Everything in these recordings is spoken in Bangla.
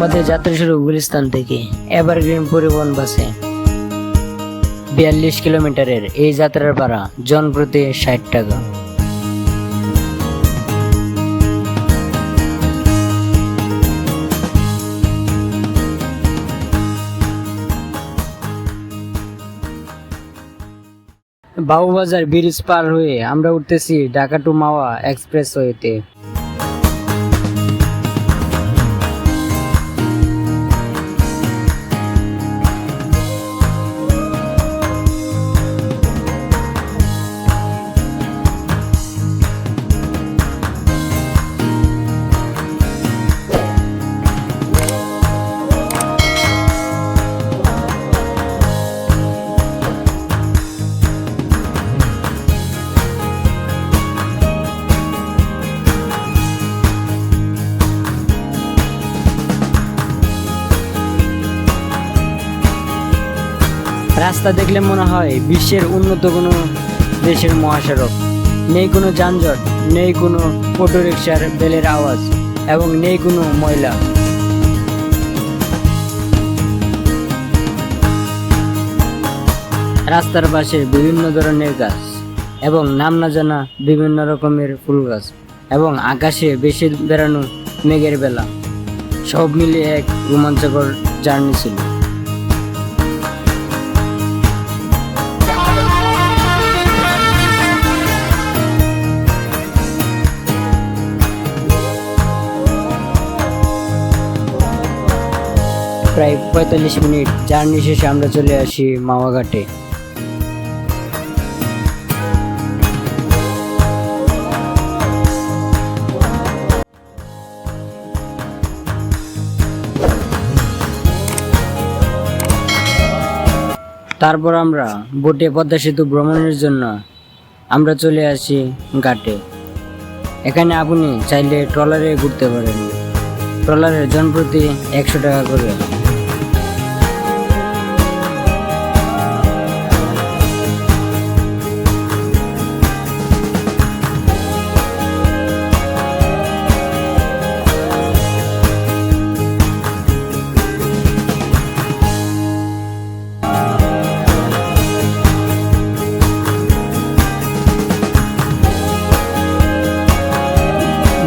আমাদের যাত্রা শুরু গুলিস্তান থেকে এভারগ্রিন পরিবহন বাসে। 42 কিলোমিটারের এই যাত্রার ভাড়া জনপ্রতি 60 টাকা। বাবুবাজার ব্রিজ পার হয়ে আমরা উঠতেছি ঢাকা টু মাওয়া এক্সপ্রেসওয়েতে। রাস্তা দেখলে মনে হয় বিশ্বের উন্নত কোনো দেশের মহাসড়ক। নেই কোনো যানজট, নেই কোনো অটোরিকশার বেলের আওয়াজ এবং নেই কোনো ময়লা। রাস্তার পাশে বিভিন্ন ধরনের গাছ এবং নাম না জানা বিভিন্ন রকমের ফুল গাছ এবং আকাশে বেশি বেড়ানো মেঘের বেলা, সব মিলিয়ে এক রোমাঞ্চকর জার্নি ছিল। প্রায় 45 মিনিট জার্নি শেষে আমরা চলে আসি মাওয়া ঘাটে। তারপর আমরা বোটে পদ্মা সেতু ভ্রমণের জন্য আমরা চলে আসি ঘাটে। এখানে আপনি চাইলে ট্রলারে ঘুরতে পারেন। ট্রলারের জনপ্রতি 100 টাকা করে।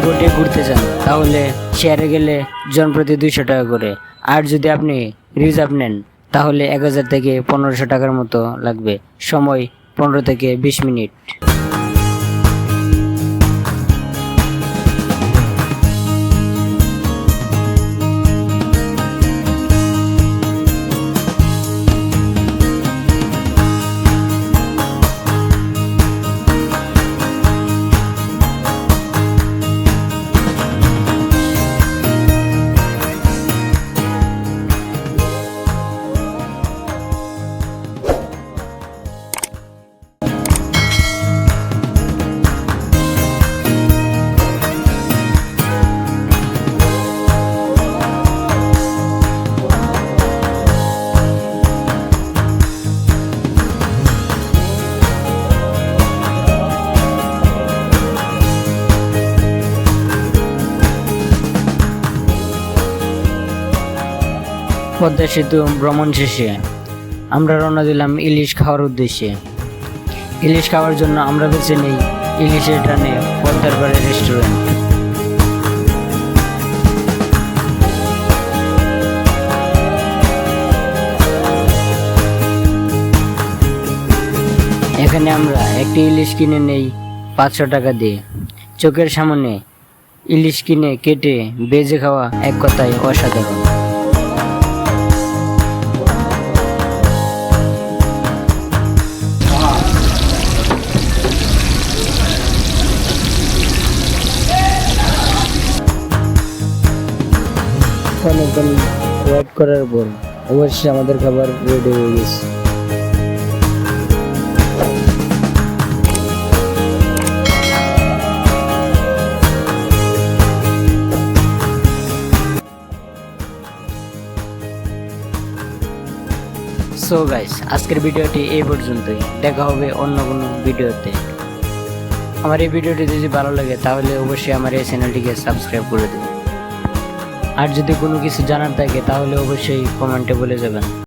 বোটে ঘুরতে চান তাহলে শেয়ারে গেলে জনপ্রতি 200 টাকা করে, আর যদি আপনি রিজার্ভ নেন তাহলে 1000 থেকে 1500 টাকার মতো লাগবে। সময় 15 থেকে 20 মিনিট। পদ্মা সেতু ভ্রমণ শেষে আমরা রওনা দিলাম ইলিশ খাওয়ার উদ্দেশ্যে। ইলিশ খাওয়ার জন্য আমরা বেছে নিই ইলিশের টানে পদ্মার পাড়ে রেস্টুরেন্ট। এখানে আমরা একটি ইলিশ কিনে নেই 500 টাকা দিয়ে। চোখের সামনে ইলিশ কিনে কেটে ভেজে খাওয়া এক কথায় অসাধারণ। অনেকক্ষণ ওয়েট করার পর অবশ্যই আমাদের খাবার রেডি হয়ে গেছে। সো গাইস, আজকের ভিডিওটি এই পর্যন্তই। দেখা হবে অন্য কোনো ভিডিওতে। আমার এই ভিডিওটি যদি ভালো লাগে তাহলে অবশ্যই আমার এই চ্যানেলটিকে সাবস্ক্রাইব করে দেবেন। আর যদি কোনো কিছু জানার থাকে তাহলে অবশ্যই কমেন্টে বলে যাবেন।